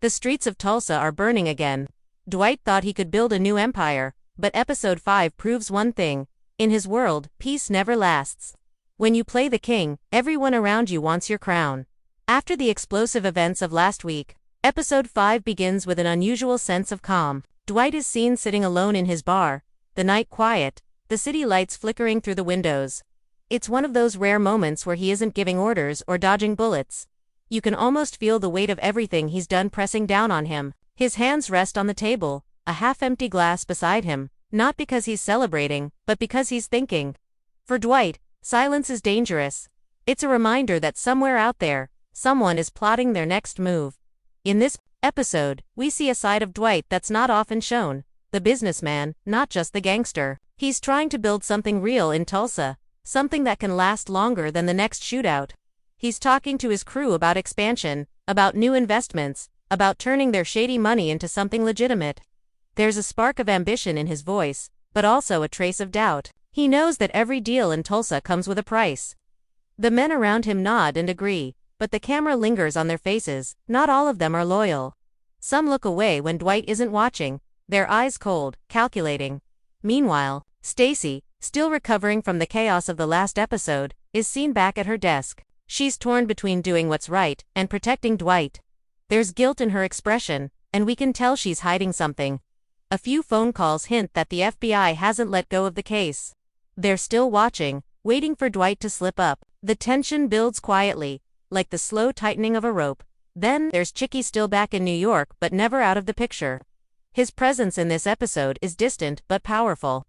The streets of Tulsa are burning again. Dwight thought he could build a new empire, but episode 5 proves one thing. In his world, peace never lasts. When you play the king, everyone around you wants your crown. After the explosive events of last week, episode 5 begins with an unusual sense of calm. Dwight is seen sitting alone in his bar, the night quiet, the city lights flickering through the windows. It's one of those rare moments where he isn't giving orders or dodging bullets. You can almost feel the weight of everything he's done pressing down on him. His hands rest on the table, a half-empty glass beside him, not because he's celebrating, but because he's thinking. For Dwight, silence is dangerous. It's a reminder that somewhere out there, someone is plotting their next move. In this episode, we see a side of Dwight that's not often shown, the businessman, not just the gangster. He's trying to build something real in Tulsa, something that can last longer than the next shootout. He's talking to his crew about expansion, about new investments, about turning their shady money into something legitimate. There's a spark of ambition in his voice, but also a trace of doubt. He knows that every deal in Tulsa comes with a price. The men around him nod and agree, but the camera lingers on their faces. Not all of them are loyal. Some look away when Dwight isn't watching, their eyes cold, calculating. Meanwhile, Stacy, still recovering from the chaos of the last episode, is seen back at her desk. She's torn between doing what's right and protecting Dwight. There's guilt in her expression, and we can tell she's hiding something. A few phone calls hint that the FBI hasn't let go of the case. They're still watching, waiting for Dwight to slip up. The tension builds quietly, like the slow tightening of a rope. Then there's Chickie, still back in New York but never out of the picture. His presence in this episode is distant but powerful.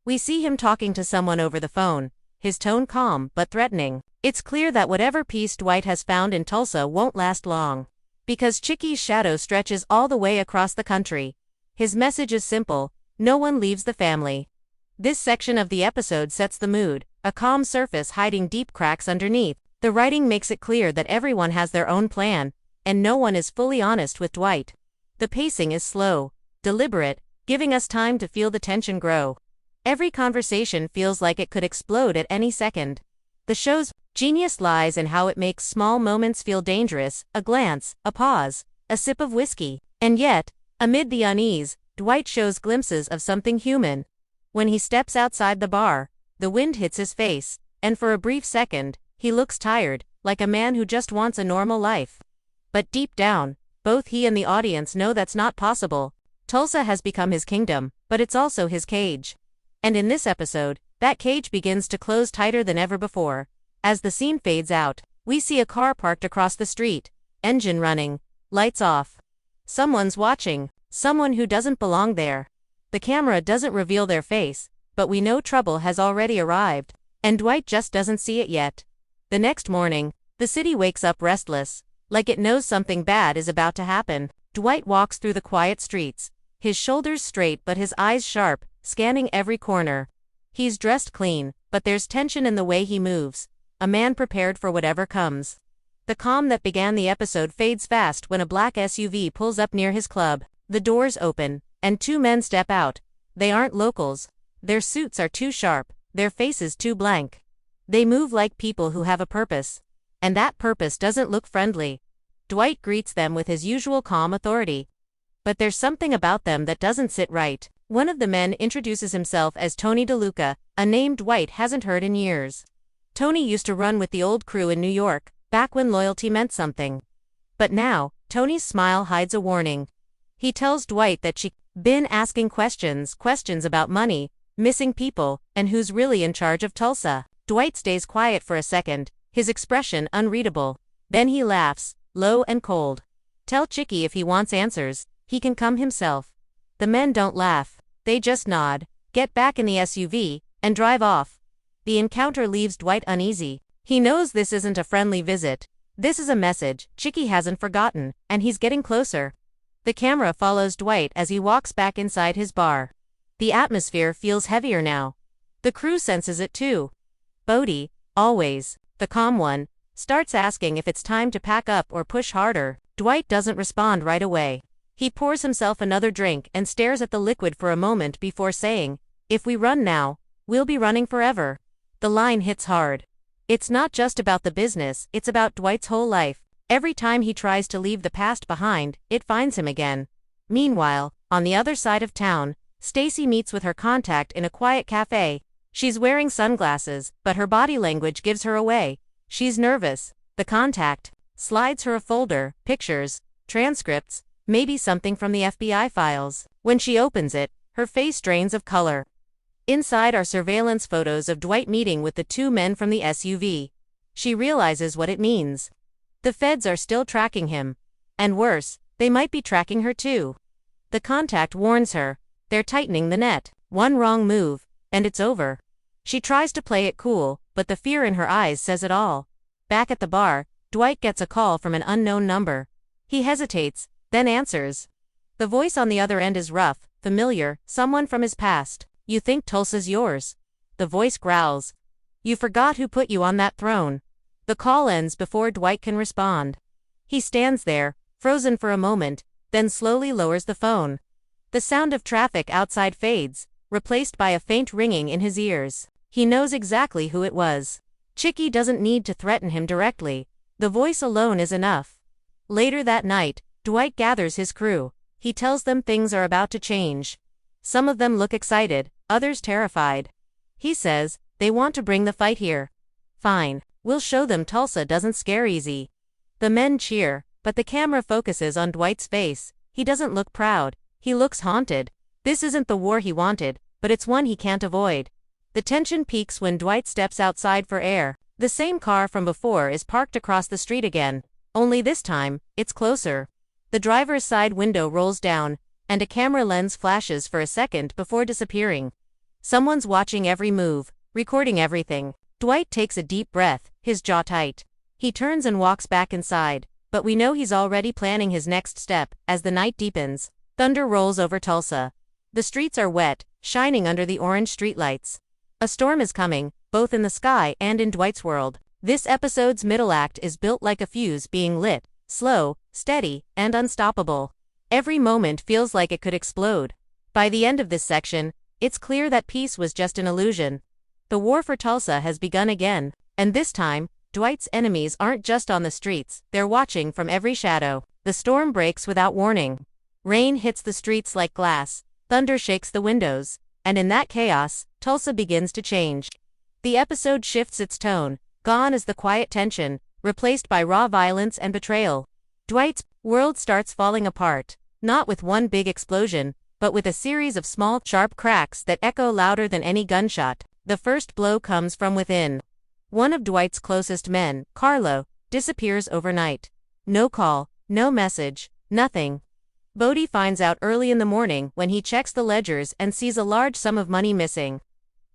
We see him talking to someone over the phone, his tone calm but threatening. It's clear that whatever peace Dwight has found in Tulsa won't last long. Because Chickie's shadow stretches all the way across the country. His message is simple: no one leaves the family. This section of the episode sets the mood, a calm surface hiding deep cracks underneath. The writing makes it clear that everyone has their own plan, and no one is fully honest with Dwight. The pacing is slow, deliberate, giving us time to feel the tension grow. Every conversation feels like it could explode at any second. The show's genius lies in how it makes small moments feel dangerous: a glance, a pause, a sip of whiskey. And yet, amid the unease, Dwight shows glimpses of something human. When he steps outside the bar, the wind hits his face, and for a brief second, he looks tired, like a man who just wants a normal life. But deep down, both he and the audience know that's not possible. Tulsa has become his kingdom, but it's also his cage. And in this episode, that cage begins to close tighter than ever before. As the scene fades out, we see a car parked across the street, engine running, lights off. Someone's watching, someone who doesn't belong there. The camera doesn't reveal their face, but we know trouble has already arrived, and Dwight just doesn't see it yet. The next morning, the city wakes up restless, like it knows something bad is about to happen. Dwight walks through the quiet streets, his shoulders straight but his eyes sharp, scanning every corner. He's dressed clean, but there's tension in the way he moves, a man prepared for whatever comes. The calm that began the episode fades fast when a black SUV pulls up near his club. The doors open, and two men step out. They aren't locals. Their suits are too sharp, their faces too blank. They move like people who have a purpose. And that purpose doesn't look friendly. Dwight greets them with his usual calm authority. But there's something about them that doesn't sit right. One of the men introduces himself as Tony DeLuca, a name Dwight hasn't heard in years. Tony used to run with the old crew in New York, back when loyalty meant something. But now, Tony's smile hides a warning. He tells Dwight that she's been asking questions about money, missing people, and who's really in charge of Tulsa. Dwight stays quiet for a second, his expression unreadable. Then he laughs, low and cold. Tell Chickie if he wants answers, he can come himself. The men don't laugh, they just nod, get back in the SUV, and drive off. The encounter leaves Dwight uneasy. He knows this isn't a friendly visit. This is a message Chickie hasn't forgotten, and he's getting closer. The camera follows Dwight as he walks back inside his bar. The atmosphere feels heavier now. The crew senses it too. Bodie, always the calm one, starts asking if it's time to pack up or push harder. Dwight doesn't respond right away. He pours himself another drink and stares at the liquid for a moment before saying, "If we run now, we'll be running forever." The line hits hard. It's not just about the business, it's about Dwight's whole life. Every time he tries to leave the past behind, it finds him again. Meanwhile, on the other side of town, Stacy meets with her contact in a quiet cafe. She's wearing sunglasses, but her body language gives her away. She's nervous. The contact slides her a folder, pictures, transcripts, maybe something from the FBI files. When she opens it, her face drains of color. Inside are surveillance photos of Dwight meeting with the two men from the SUV. She realizes what it means. The feds are still tracking him. And worse, they might be tracking her too. The contact warns her. They're tightening the net. One wrong move, and it's over. She tries to play it cool, but the fear in her eyes says it all. Back at the bar, Dwight gets a call from an unknown number. He hesitates, then answers. The voice on the other end is rough, familiar, someone from his past. "You think Tulsa's yours?" The voice growls. "You forgot who put you on that throne." The call ends before Dwight can respond. He stands there, frozen for a moment, then slowly lowers the phone. The sound of traffic outside fades, replaced by a faint ringing in his ears. He knows exactly who it was. Chickie doesn't need to threaten him directly. The voice alone is enough. Later that night, Dwight gathers his crew. He tells them things are about to change. Some of them look excited, others terrified. He says, they want to bring the fight here. Fine, we'll show them Tulsa doesn't scare easy. The men cheer, but the camera focuses on Dwight's face. He doesn't look proud, he looks haunted. This isn't the war he wanted, but it's one he can't avoid. The tension peaks when Dwight steps outside for air. The same car from before is parked across the street again. Only this time, it's closer. The driver's side window rolls down, and a camera lens flashes for a second before disappearing. Someone's watching every move, recording everything. Dwight takes a deep breath, his jaw tight. He turns and walks back inside, but we know he's already planning his next step. As the night deepens, thunder rolls over Tulsa. The streets are wet, shining under the orange streetlights. A storm is coming, both in the sky and in Dwight's world. This episode's middle act is built like a fuse being lit, slow, steady, and unstoppable. Every moment feels like it could explode. By the end of this section, it's clear that peace was just an illusion. The war for Tulsa has begun again, and this time, Dwight's enemies aren't just on the streets, they're watching from every shadow. The storm breaks without warning. Rain hits the streets like glass, thunder shakes the windows, and in that chaos, Tulsa begins to change. The episode shifts its tone. Gone is the quiet tension, replaced by raw violence and betrayal. Dwight's world starts falling apart, not with one big explosion, but with a series of small, sharp cracks that echo louder than any gunshot. The first blow comes from within. One of Dwight's closest men, Carlo, disappears overnight. No call, no message, nothing. Bodie finds out early in the morning when he checks the ledgers and sees a large sum of money missing.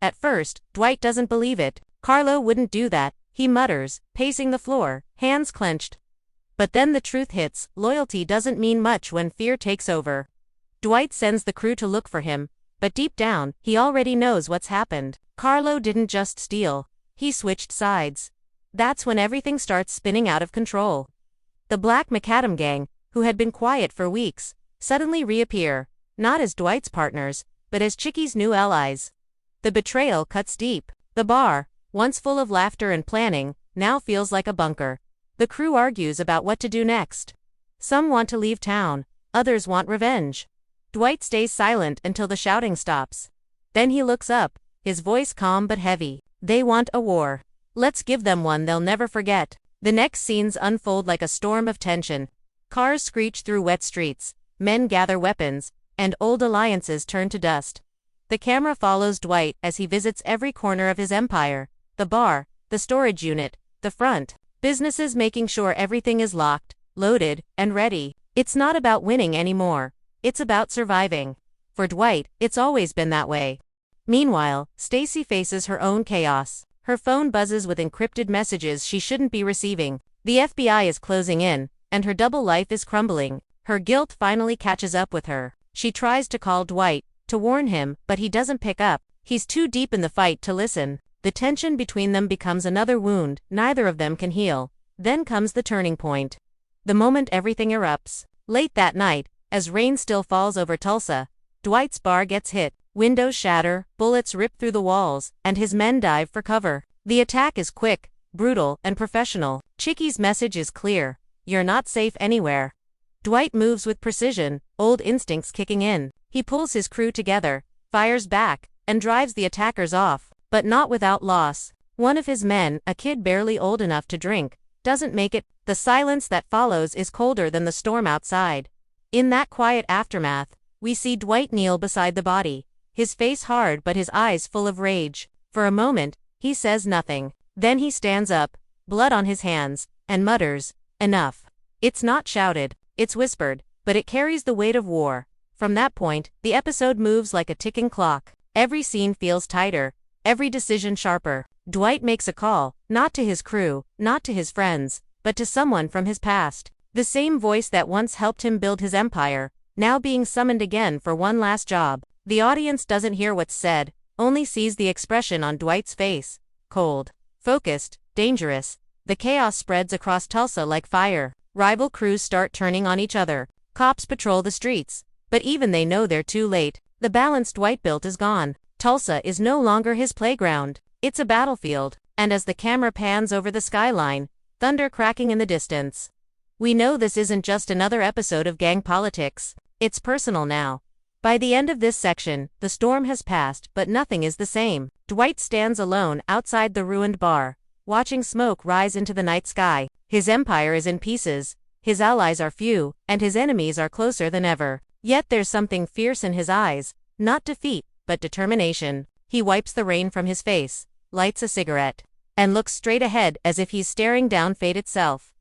At first, Dwight doesn't believe it. Carlo wouldn't do that, he mutters, pacing the floor, hands clenched. But then the truth hits. Loyalty doesn't mean much when fear takes over. Dwight sends the crew to look for him, but deep down, he already knows what's happened. Carlo didn't just steal, he switched sides. That's when everything starts spinning out of control. The Black Macadam gang, who had been quiet for weeks, suddenly reappear, not as Dwight's partners, but as Chickie's new allies. The betrayal cuts deep. The bar, once full of laughter and planning, now feels like a bunker. The crew argues about what to do next. Some want to leave town, others want revenge. Dwight stays silent until the shouting stops. Then he looks up, his voice calm but heavy. They want a war. Let's give them one they'll never forget. The next scenes unfold like a storm of tension. Cars screech through wet streets, men gather weapons, and old alliances turn to dust. The camera follows Dwight as he visits every corner of his empire. The bar, the storage unit, the front. Businesses making sure everything is locked, loaded, and ready. It's not about winning anymore. It's about surviving. For Dwight, it's always been that way. Meanwhile, Stacy faces her own chaos. Her phone buzzes with encrypted messages she shouldn't be receiving. The FBI is closing in, and her double life is crumbling. Her guilt finally catches up with her. She tries to call Dwight, to warn him, but he doesn't pick up. He's too deep in the fight to listen. The tension between them becomes another wound neither of them can heal. Then comes the turning point. The moment everything erupts. Late that night, as rain still falls over Tulsa, Dwight's bar gets hit. Windows shatter, bullets rip through the walls, and his men dive for cover. The attack is quick, brutal, and professional. Chickie's message is clear. you're not safe anywhere. Dwight moves with precision, old instincts kicking in. He pulls his crew together, fires back, and drives the attackers off, but not without loss. One of his men, a kid barely old enough to drink, doesn't make it. The silence that follows is colder than the storm outside. In that quiet aftermath, we see Dwight kneel beside the body, his face hard but his eyes full of rage. For a moment, he says nothing. Then he stands up, blood on his hands, and mutters, "Enough." It's not shouted, it's whispered, but it carries the weight of war. From that point, the episode moves like a ticking clock. Every scene feels tighter, every decision sharper. Dwight makes a call, not to his crew, not to his friends, but to someone from his past. The same voice that once helped him build his empire, now being summoned again for one last job. The audience doesn't hear what's said, only sees the expression on Dwight's face. Cold, focused, dangerous. The chaos spreads across Tulsa like fire. Rival crews start turning on each other. Cops patrol the streets, but even they know they're too late. The balance Dwight built is gone. Tulsa is no longer his playground. It's a battlefield, and as the camera pans over the skyline, thunder cracking in the distance, we know this isn't just another episode of gang politics. It's personal now. By the end of this section, the storm has passed, but nothing is the same. Dwight stands alone outside the ruined bar, watching smoke rise into the night sky. His empire is in pieces, his allies are few, and his enemies are closer than ever. Yet there's something fierce in his eyes, not defeat, but determination. He wipes the rain from his face, lights a cigarette, and looks straight ahead as if he's staring down fate itself.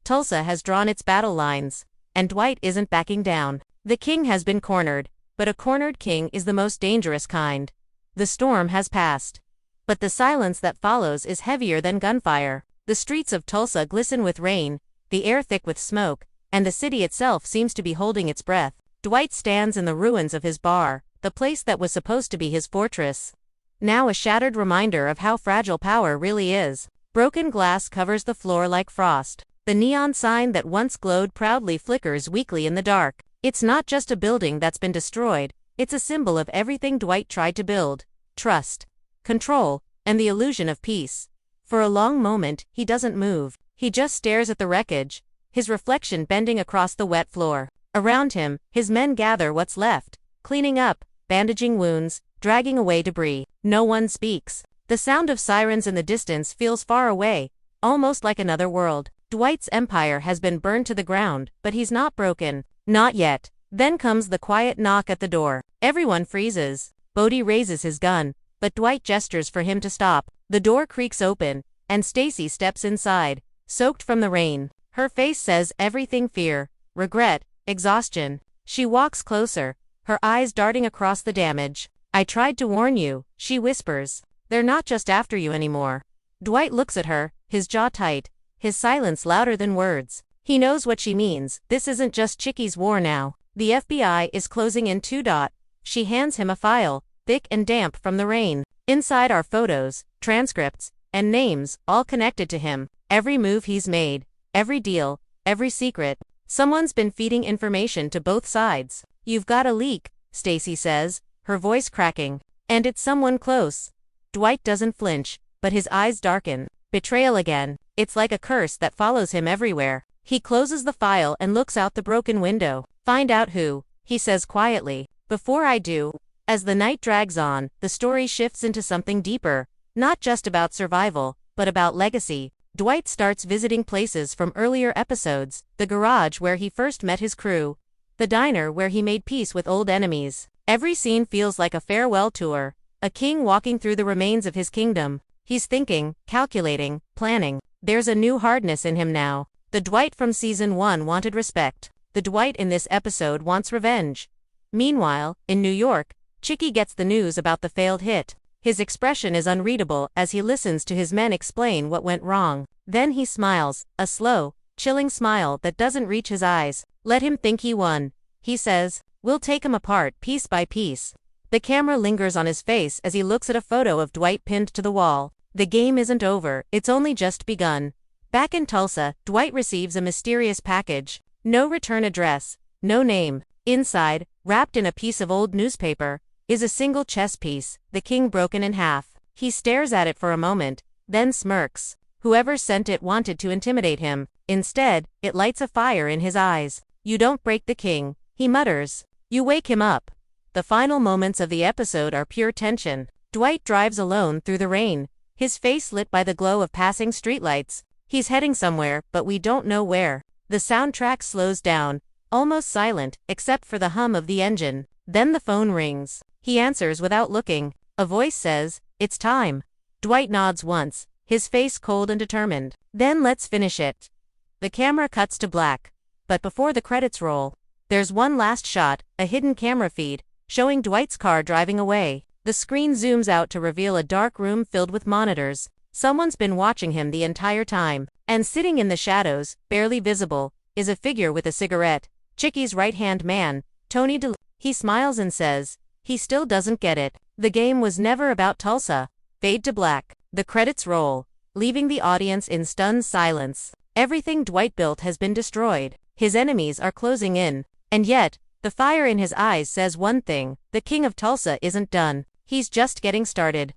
Tulsa has drawn its battle lines, and Dwight isn't backing down. The king has been cornered, but a cornered king is the most dangerous kind. The storm has passed, but the silence that follows is heavier than gunfire. The streets of Tulsa glisten with rain, the air thick with smoke, and the city itself seems to be holding its breath. Dwight stands in the ruins of his bar, the place that was supposed to be his fortress. Now a shattered reminder of how fragile power really is. Broken glass covers the floor like frost. The neon sign that once glowed proudly flickers weakly in the dark. It's not just a building that's been destroyed, it's a symbol of everything Dwight tried to build: trust, control, and the illusion of peace. For a long moment, he doesn't move. He just stares at the wreckage, his reflection bending across the wet floor. Around him, his men gather what's left, cleaning up, bandaging wounds, dragging away debris. No one speaks. The sound of sirens in the distance feels far away, almost like another world. Dwight's empire has been burned to the ground, but he's not broken. Not yet. Then comes the quiet knock at the door. Everyone freezes. Bodie raises his gun, but Dwight gestures for him to stop. The door creaks open, and Stacy steps inside, soaked from the rain. Her face says everything: fear, regret, exhaustion. She walks closer, her eyes darting across the damage. "I tried to warn you," she whispers. "They're not just after you anymore." Dwight looks at her, his jaw tight, his silence louder than words. He knows what she means. This isn't just Chickie's war now. The FBI is closing in too. She hands him a file, thick and damp from the rain. Inside are photos, transcripts, and names, all connected to him. Every move he's made, every deal, every secret. Someone's been feeding information to both sides. "You've got a leak," Stacy says, her voice cracking. "And it's someone close." Dwight doesn't flinch, but his eyes darken. Betrayal again. It's like a curse that follows him everywhere. He closes the file and looks out the broken window. "Find out who," he says quietly. "Before I do." As the night drags on, the story shifts into something deeper, not just about survival, but about legacy. Dwight starts visiting places from earlier episodes: the garage where he first met his crew, the diner where he made peace with old enemies. Every scene feels like a farewell tour, a king walking through the remains of his kingdom. He's thinking, calculating, planning. There's a new hardness in him now. The Dwight from season 1 wanted respect. The Dwight in this episode wants revenge. Meanwhile, in New York, Chickie gets the news about the failed hit. His expression is unreadable as he listens to his men explain what went wrong. Then he smiles, a slow, chilling smile that doesn't reach his eyes. "Let him think he won," he says. "We'll take him apart piece by piece." The camera lingers on his face as he looks at a photo of Dwight pinned to the wall. The game isn't over, it's only just begun. Back in Tulsa, Dwight receives a mysterious package. No return address, no name. Inside, wrapped in a piece of old newspaper, is a single chess piece, the king broken in half. He stares at it for a moment, then smirks. Whoever sent it wanted to intimidate him. Instead, it lights a fire in his eyes. "You don't break the king," he mutters. You wake him up. The final moments of the episode are pure tension. Dwight drives alone through the rain, his face lit by the glow of passing streetlights. He's heading somewhere, but we don't know where. The soundtrack slows down, almost silent, except for the hum of the engine. Then the phone rings. He answers without looking. A voice says, "It's time." Dwight nods once, his face cold and determined. "Then let's finish it." The camera cuts to black. But before the credits roll, there's one last shot, a hidden camera feed, showing Dwight's car driving away. The screen zooms out to reveal a dark room filled with monitors. Someone's been watching him the entire time. And sitting in the shadows, barely visible, is a figure with a cigarette. Chickie's right-hand man, Tony DeLuise. He smiles and says, he still doesn't get it. The game was never about Tulsa. Fade to black. The credits roll, leaving the audience in stunned silence. Everything Dwight built has been destroyed. His enemies are closing in. And yet, the fire in his eyes says one thing: the king of Tulsa isn't done. He's just getting started.